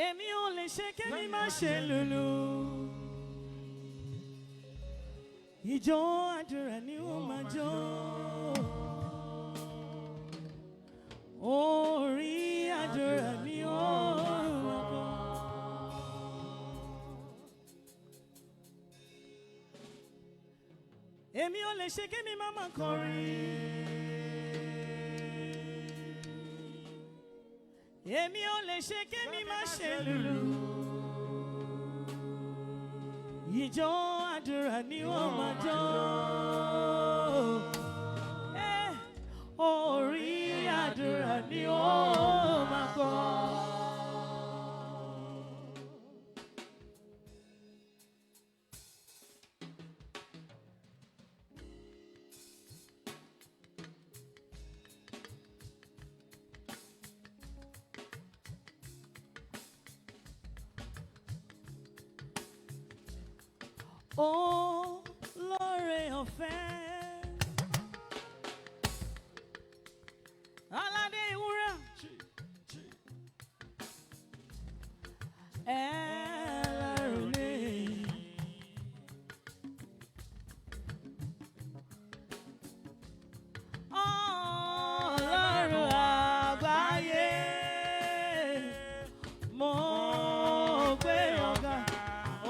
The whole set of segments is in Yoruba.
Èmi ò lè ṣe kémi má ṣe lùlù. Ìjọ àdúrà ni ó máa jó. Orin àdúrà ni ó máa kọ. Èmi ò lè ṣe kémi má máa kọrin. Èmi ò lè ṣe kémi má ṣe lùlù. Ìjọ àdúrà ni ó máa jó. Orin àdúrà ni ó máa kọ. Olóore ọ̀fẹ́ aládé ìwúrà ẹlẹ́rù ni Ọlọ́run àgbáyé mo gbé ọ̀gá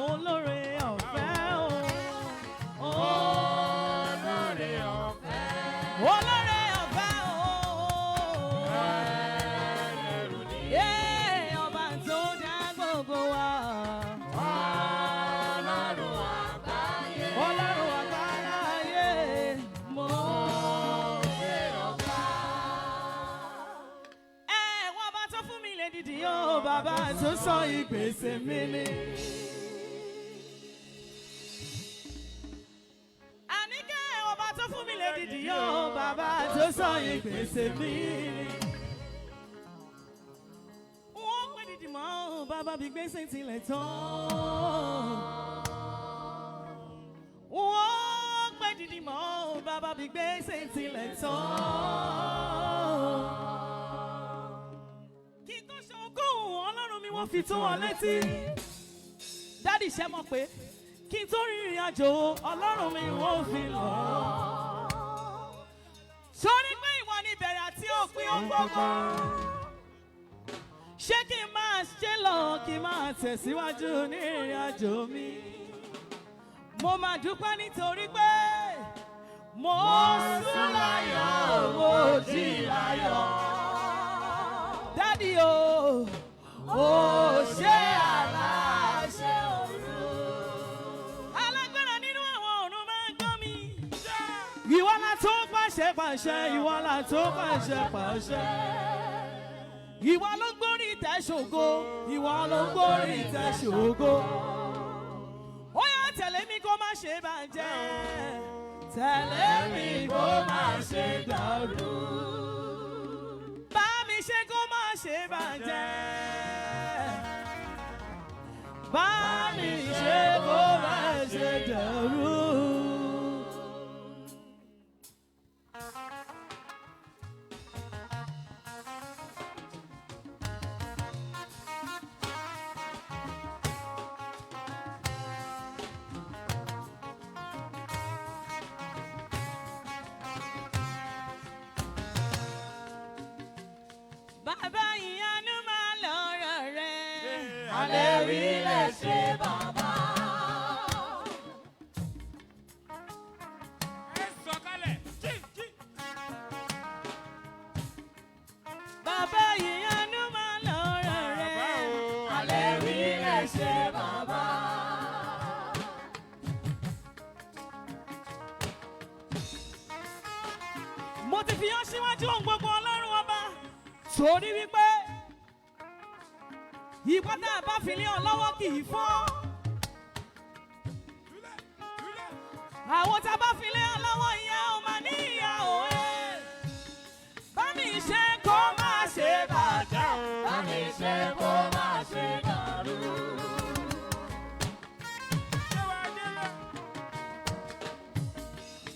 olóore ọ̀fẹ́. Olóore ọ̀fẹ́. Olóore ọ̀fẹ́ ooo. Ẹlẹ́rù ni. Ọba tó dá gbogbo wa. Ọlọ́run àgbáyé. Ọlọ́run àgbáyé. Mo gbé ọ̀gá. Wọ́n bá tó fún mi lè dìdì yóò bàbá tó sọ ìgbésẹ̀ mi ni. Dìdì yóò bàbá tó sọ ìgbésẹ̀ mi. Wọ́n pè dìdì mọ́ bàbá bí gbèsè tilẹ̀ tán. Wọ́n pè dìdì mọ́ bàbá bí gbèsè tilẹ̀ tán. Kí n tó ṣe ogún Ọlọ́run mi wọ́n fi tó wọn létí. Dádì ṣe mọ̀ pé kí n tó rìnrìn àjò Ọlọ́run mi wọ́n fi lọ. Sórí pé ìwọ ni ìbẹ̀rẹ̀ àti òpin ohun gbogbo. Ṣé kí n máa ṣe lọ kí n máa tẹ̀síwájú ní ìrìn àjò mi? Mo máa dúpẹ́ nítorí pé mo sùn láyọ̀ mo jí láyọ̀. Dádì o, ó ṣe aláṣẹ òru. Alágbára nínú àwọn ọ̀run máa ń gbọ́ mi. Ìwọ la tó pàṣẹ pàṣẹ, ìwọ la tó pàṣẹ pàṣẹ. Ìwọ ló gbórí ìtẹ́ ṣògo, ìwọ ló gbórí ìtẹ́ ṣògo. Ó yá tẹ̀lé mi kó má ṣe bàjẹ́, tẹ̀lé mi kó má ṣe dàrú. Bá mi ṣe kó má ṣe bàjẹ́, bá mi ṣe kó má ṣe dàrú. Bàbá ìyanu máa lọ́rọ̀ rẹ̀. Alẹ́ rí lè ṣe bàbá. Ẹ sọ̀kalẹ̀. Bàbá ìyanu máa lọ́rọ̀ rẹ̀. Alẹ́ rí lè ṣe bàbá. Mo ti fi ọ́ síwájú ohun gbogbo Ọlọ́run ọba. Torí wípé ìwọ tá a bá fi lé ọ lọ́wọ́ kì í fọ́. Àwọn tá a bá fi lé ọ lọ́wọ́ ìyá ò máa ní ìyá ò ẹ́. Bá mi ṣe kó má ṣe bàjẹ́, bá mi ṣe kó má ṣe dàrú.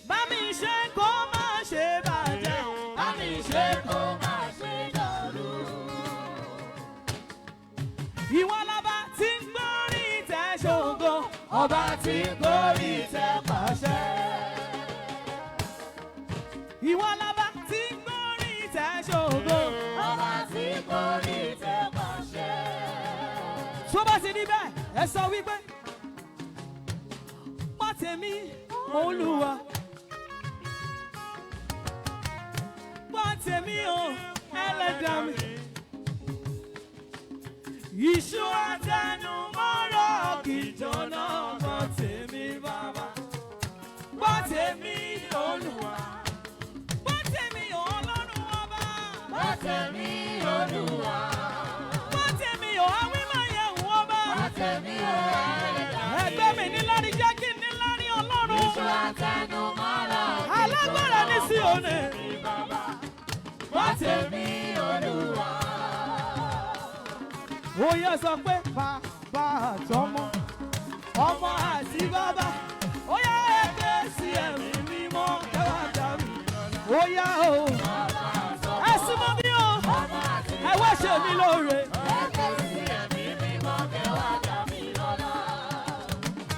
Bá mi ṣe kó má ṣe bàjẹ́, bá mi ṣe kó má ṣe dàrú. ọba tí gorí tẹ́ pàṣẹ. Ìwọ lọ́ba tí gorí tẹ́ ṣògo. Ọba tí gorí tẹ́ pàṣẹ. Tó bá ti ní bẹ́ẹ̀, ẹ sọ wípé gbọ́ tèmi Olúwa. Gbọ́ tèmi o Ẹlẹ́dàá mi. Iṣu àtẹnumọ́rọ̀ kì í jóná. Gbọ́ tèmi bàbá. Gbọ́ tèmi Olúwa. Gbọ́ tèmi Ọlọ́run ọba. Gbọ́ tèmi Olúwa. Gbọ́ tèmi Awímáyẹ̀wò ọba. Gbọ́ tèmi Ẹlẹ́dàá mi. Ẹgbẹ́ mi nílárí jẹ́ kí nílárí Ọlọ́run. Iṣu àtẹnumọ́rọ̀ kì í jóná. Alágbára ní Síónì. Gbọ́ tèmi Olúwa. Ó yẹ sọ pé bàbá àtọmọ, ọmọ àti bàbá, ó yá ẹgbẹ́ sí ẹ̀mí mímọ́ kẹwàá dàbí. Ó yá o, ẹ súnmọ́ bí o, ẹ wá ṣe mí lóore. Ẹgbẹ́ sí ẹ̀mí mímọ́ kẹwàá dàbí lọ́la.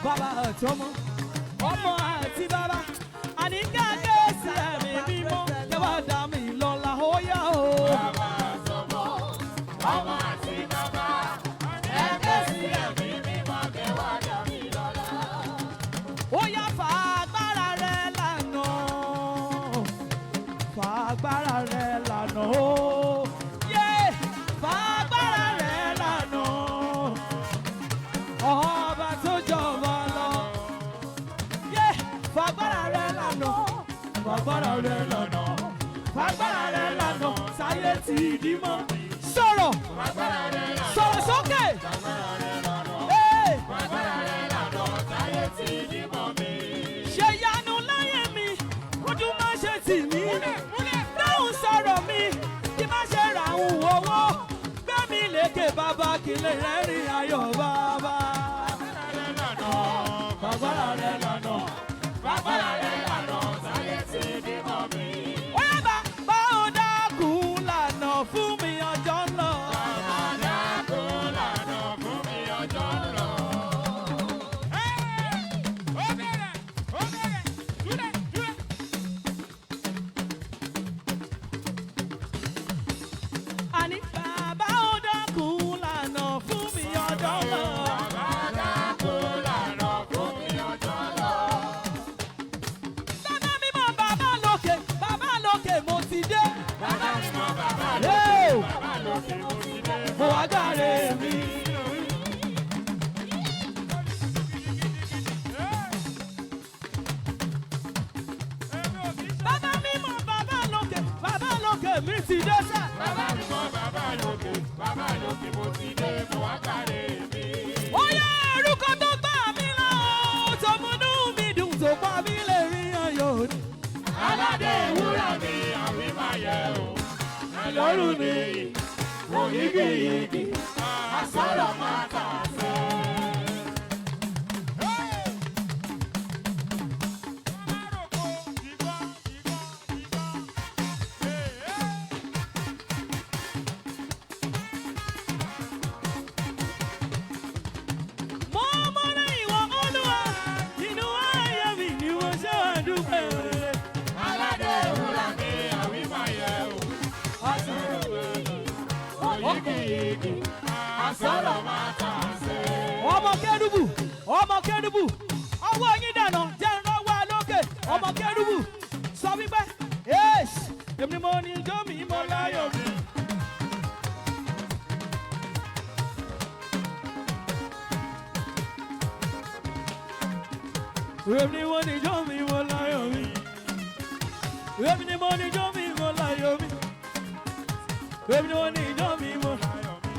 Bàbá àtọmọ, ọmọ àti bàbá, àní kẹ́kẹ́ sí ẹ̀mí mímọ́ kẹwàá dàbí lọ́la. Ó yá o. Bàbá àtọmọ, ọmọ àti bàbá. Ó yá fàgbára rẹ lànà, fàgbára rẹ lànà ó, yé fàgbára rẹ lànà, ọba tó jọba lọ, yé fàgbára rẹ lànà, fàgbára rẹ lànà, fàgbára rẹ lànà, sáyé ti dì mọ́. Sọ̀rọ̀, sọ̀rọ̀ sókè. Ṣe yanu láyé mi, ojú má ṣe tì mí. Dáhùn sọ̀rọ̀ mi, kí má ṣe ra òun owó. Gbé mi lékè bàbá kí lè rẹ́rìn ayọ̀ bàbá. Bàbára rẹ̀ lànà, bàbára rẹ̀ lànà, sáyé ti dì mọ́ mi. Ó yá bá ó dákun lànà fún mi ọjọ́ lọ. Bàbá dákun lànà fún mi ọjọ́ lọ. Àní bàbá ó dákun lànà fún mi ọjọ́ lọ. Bàbá dákun lànà fún mi ọjọ́ lọ. Bàbá mímọ́ bàbá lókè mo ti dé. Bàbá mímọ́ bàbá lókè mo ti dé. Mo wá gàre mi. Bàbá mímọ́ bàbá lókè mi ti dé sẹ́. Bàbá mímọ́ bàbá lókè mo ti dé. Mo wá gàre mi. Ó yá orúkọ tó gbà mí lọ, tó múnú mi dùn, tó pa mí lè rí ayọ̀ ni. Aládé ìwúrà mi, Awímáyẹ̀wò. Ẹlọ́run mi, òyìgìyìgì, àsọ̀rọ̀ máa tà sẹ́. Mo mọ̀nà ìwọ Olúwa, nínú ayé mi ni wọ́n ṣe wá dúpẹ́ rẹ̀. Aládé ìwúrà mi, Awímáyẹ̀wò. Òyìgìyìgì, àsọ̀rọ̀ máa tà sẹ́. Ọmọ kérúbù, ọwọ́ yín dànù, jẹ́ ìrànwọ́ lókè. Ọmọ kérúbù sọ wípé, èmi mo ní ijó mi, mo láyọ̀ mi. Èmi ni mo ní ijó mi, mo láyọ̀ mi. Èmi ni mo ní ijó mi, mo láyọ̀ mi. Èmi ni mo ní ijó mi, mo láyọ̀ mi.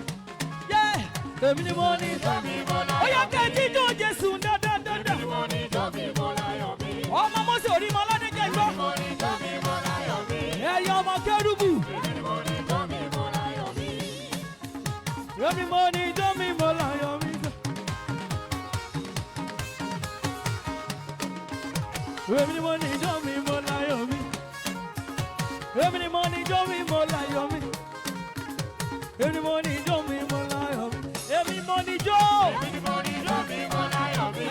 Èmi ni mo ní ijó mi, mo láyọ̀ mi. Ó yá kẹ́ jíjó Jésù dáadáa. Èmi ni mo ní ijó mi, mo láyọ̀ mi. Ọmọ Mósè orí mọ lọ́dún kẹjọ. Èmi ni mo ní ijó mi, mo láyọ̀ mi. Ẹ̀yin ọmọ kérúbù. Èmi ni mo ní ijó mi, mo láyọ̀ mi. Èmi ni mo ní ijó mi, mo láyọ̀ mi. Èmi ni mo ní ijó mi, mo láyọ̀ mi. Èmi ni mo ní ijó mi, mo láyọ̀ mi. Èmi ni mo ní ijó mi, mo láyọ̀ mi. Èmi ni mo ní ijó. Èmi ni mo ní ijó mi, mo láyọ̀ mi.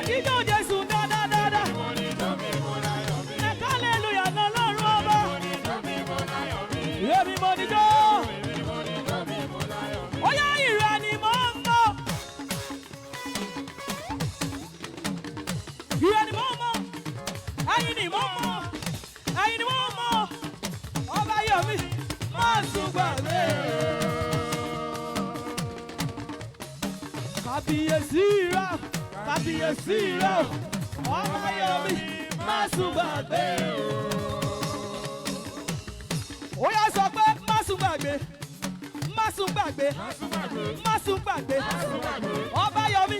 mo ní jó. Ó yá ìrẹ́ ni mo ń mọ̀. Ìrẹ́ ni mo ń mọ̀. Ẹyin ni mo ń mọ̀. Ẹyin ni mo ń mọ̀. Ọba Yomi máa tún gbàgbé. Kábíyèsí rà. Kábíyèsí rà. Ọba Yomi máa tún gbàgbé. Ó yá sọ pé má sùn gbàgbé. Má sùn gbàgbé. Má sùn gbàgbé. Ọba Yomi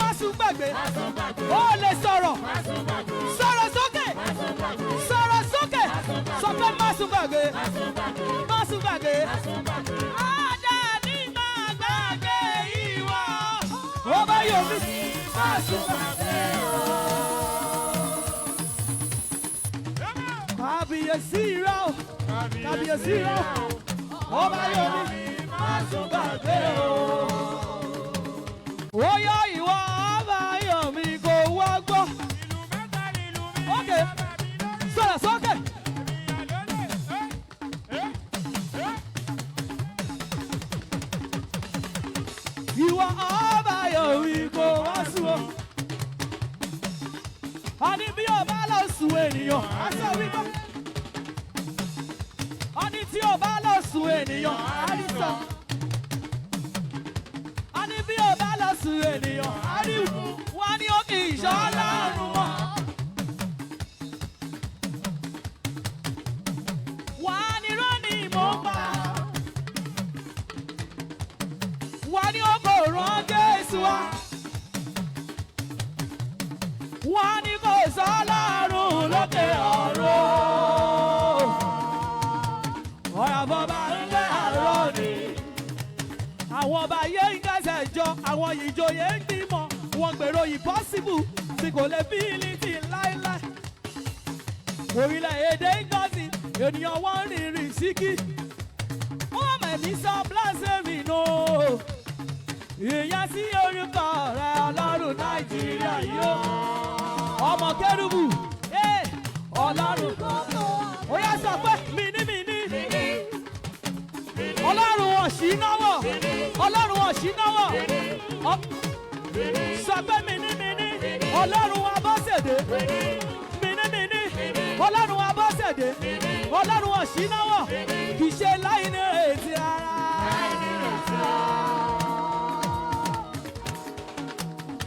má sùn gbàgbé. Ó lè sọ̀rọ̀. Sọ̀rọ̀ sókè. Sọ̀rọ̀ sókè. Sọ pé má sùn gbàgbé. Má sùn gbàgbé. Àdáni máa gbàgbé ìwọ. Ọba Yomi má sùn gbàgbé. Kábíyèsí rà o. Kábíyèsí rà o. Ọba Yomi má sùn gbàgbé o. Ó yọ ìwọ Ọba Yomi kò wá gbọ́. Ókè sọ̀rọ̀ sókè. Ìwọ Ọba Yomi kò wá sùn o. A ní bí ọba lọ sùn ènìyàn, a sọ wípé. A ní tí ọba lọ sùn ènìyàn, a ní sọ. A ní bí ọba lọ sùn ènìyàn, a ní wá ní òkè ìṣọ́ Ọlọ́run mọ́. Wà ní rọ́ọ̀nì mò ń bá. Wà ní ọkọ̀ rán Jésù wá. Wà ní kò sọ Ọlọ́run lókè ọ̀run. Ọ̀rọ̀ bọ́ba ń gbé àárọ̀ ni. Àwọn ọba ayé ń kẹsẹ̀ jọ, àwọn ìjòyè ń gbìmọ̀. Wọ́n gbèrò impossible tí kò lè bí ìlítì láéláé. Orílẹ̀-èdè ń gbọ́ sí, ènìyàn wọ́n ń rìnrìn síkí. Wọ́n mẹ̀mí sọ blasphemy nù. Ìyá sí orúkọ rẹ̀ Ọlọ́run Nàìjíríà yóò. Ọmọ kérúbù, Ọlọ́run. Ó yá sọ pé mínímíní. Ọlọ́run ọ̀ṣínáwọ̀. Ọlọ́run ọ̀ṣínáwọ̀. Sọ pé mínímíní. Ọlọ́run Abọ́sẹ̀dé. Mínímíní. Ọlọ́run Abọ́sẹ̀dé. Ọlọ́run ọ̀ṣínáwọ̀. Kì í ṣe láì ní ètí ara.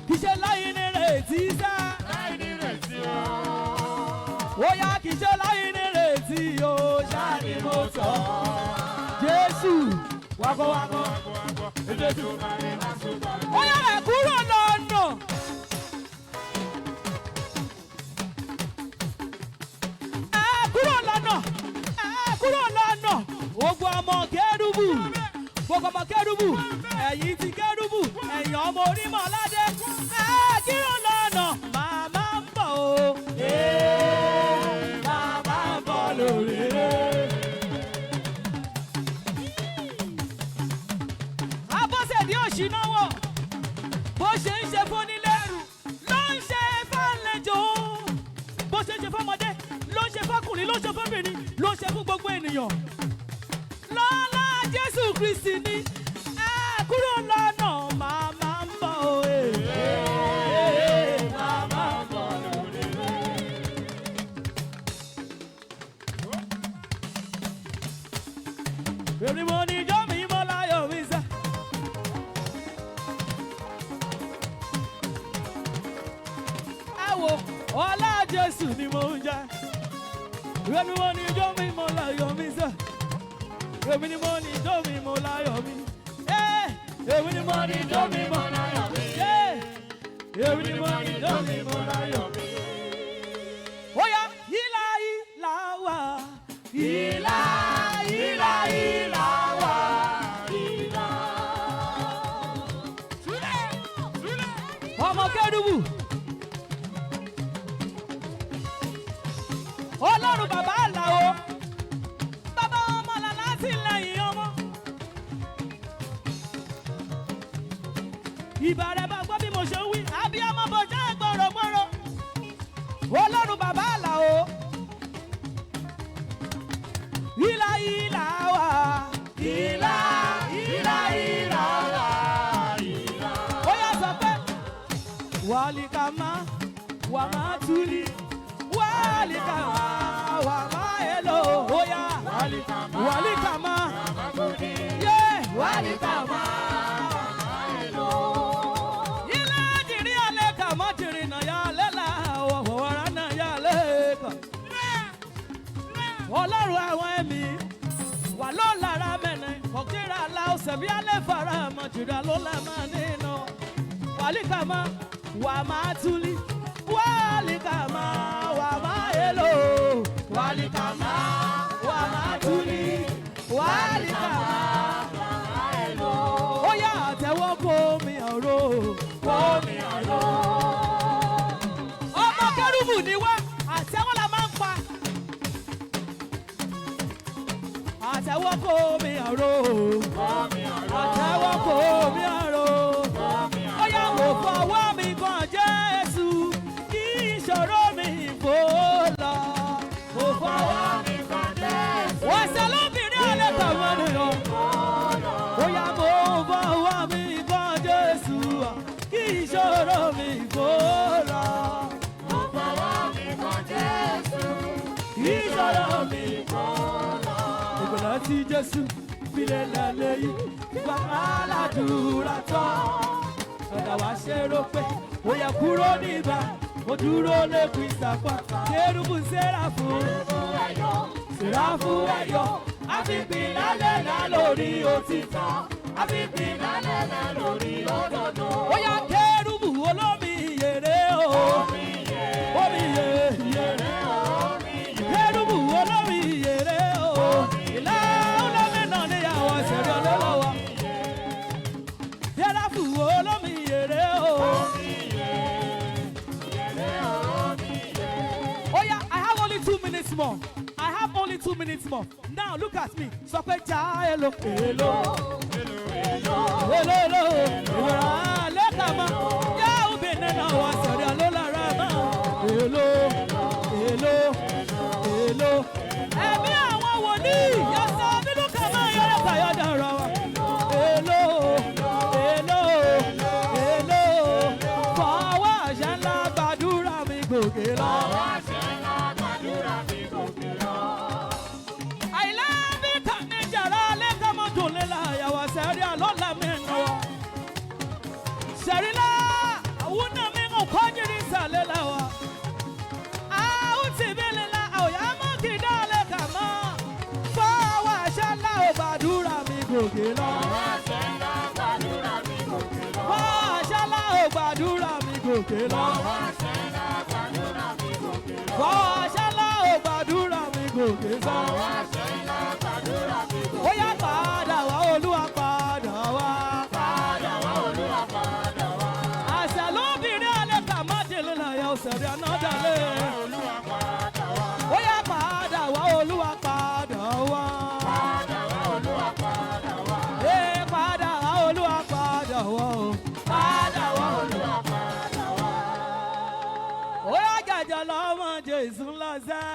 Kì í ṣe láì ní ètí sá. Ó yá kì í ṣe láì ní ètí o. Ṣáà ni mo sọ. Jésù wákọ̀wákọ̀. Ó yá ẹ̀ kúrò lọ́nà. Ẹ̀ kúrò lọ́nà. Ẹ̀ kúrò lọ́nà. Gbogbo ọmọ kérúbù. Gbogbo ọmọ kérúbù. Ẹ̀yin ti kérúbù. Ẹ̀yin ọmọ Orímọ̀ládé. Ẹ̀ kúrò lọ́nà. Màmá ń bọ̀ o. Màmá ń bọ̀ lórí. Abọ́sẹ̀dé òṣìnáwọ̀. Bó ṣe ń ṣe fún nílẹ̀rù ló ń ṣe fàlejò. Bó ṣe ń ṣe fọ́mọdé ló ń ṣe fọ́kùnrin ló ń ṣe fọ́bìnrin ló ń ṣe fún gbogbo ènìyàn. Lọ́lá Jésù Kristi ni ẹ kúrò lọ́nà màmá ń bọ̀ o. Màmá ń bọ̀ lórí rẹ̀. Èmi mo ní ijó mi mo láyọ̀ mi sẹ́. Ẹ wo ọlá Jésù ni mo ń jẹ. Èmi mo ní ijó mi mo láyọ̀ mi sẹ́. Èmi ni mo ní ijó mi mo láyọ̀ mi. Èmi ni mo ní ijó mi mo láyọ̀ mi. Èmi ni mo ní ijó mi mo láyọ̀ mi. Ó yá ìlà ìlà wà. Ìlà ìlà ìlà wà. Ìlà. Ọmọ kérúbù. Ọlọ́run bàbá àlàó. Bàbá ọmọ làlá sí lẹ́yìn ọmọ. Ìbàrẹ̀ bá gbọ́ bí mo ṣe ń wí. Abíámọ́ bọ̀ jẹ́ gbọ̀rọ̀gbọ̀rọ̀. Ọlọ́run bàbá àlàó. Ìlà ìlà wamatuli walikama wamaelo oya walikama yeah walikama wamaelo ila diri ale kama diri na ya lela wawara na ya leka Ọlọ́run àwọn ẹ̀mí wà ló lára mẹ́nẹ̀ kọ̀kíra la ọ̀sẹ̀ bí alẹ́ fara mọ̀ jùlọ ló la máa nínú wàlíkàmá wà máa túlí wàlíkàmá wà máa èlò wàlíkàmá wà máa túlí wàlíkàmá wà máa èlò. Ó yá àtẹ̀wọ́ kó mi ọ̀rọ̀ kó mi ọ̀rọ̀. Ọmọ kẹrùbù ni wá àtẹ̀wọ́ la máa ń pa. Àtẹ̀wọ́ kó mi ọ̀rọ̀ àtẹ̀wọ́ kó mi ọ̀rọ̀. Ó yá mo fọwọ́ mi kan Jésù kí ìṣòro mi fò lọ. Mo fọwọ́ mi kan Jésù. Wọ́n ṣe lóbìnrin alẹ́ tàwọn ènìyàn. Ó yá mo fọwọ́ mi kan Jésù kí ìṣòro mi fò lọ. Mo fọwọ́ mi kan Jésù kí ìṣòro mi fò lọ. Ìgbàlá tí Jésù fi lè lálẹ́ yìí gba aládùúrà tán. Ọ̀dà wa ṣe rò pé ó yẹ kúrò nígbà mo dúró lẹ́kùn ìsàpá. Kérúbù Séráfù Séráfù ẹ̀yọ́ àfipín lálẹ́ náà lórí òtítọ́ àfipín lálẹ́ náà lórí òdodo. Ó yá kérúbù olómi ìyèrè o omi ìyèrè o kérúbù olómi ìyèrè o ìlà olómi náà níyàwó ṣẹ̀rí ọlọ́wọ́. Séráfù olómi ìyèrè o. Oh yeah, I have only 2 minutes more. I have only 2 minutes more. Now look at me. So pe ja hello. Hello. Hello. Hello. Le kama. Ya ubene na wa sori alola rama. Hello. Hello. Hello. Ẹ̀mí àwọn wòlíì ya so mi lu kama yo le ka yo dara wa. Hello. Hello. Hello. Fọwọ́ àṣẹ ńlá gbàdúrà mi gòkè lọ. Sharila, una mengo kojiri salela wa. Utibelela oyamo kidale kama. Fawa shala obadura mi gòkè lọ. Fawa shala obadura mi gòkè lọ. Fawa shala obadura mi gòkè lọ. Ó yá padà wá Olúwa padà wá. Sẹ̀rí anádàlẹ̀. Ó yá padà wá Olúwa padà wá. Padà wá Olúwa padà wá. Ee padà wá Olúwa padà wá o. Padà wá Olúwa padà wá. Ó yá jẹjẹ lọ́mọ Jésù lọ́sẹ̀.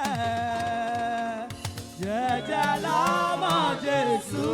Jẹjẹ lọ́mọ Jésù.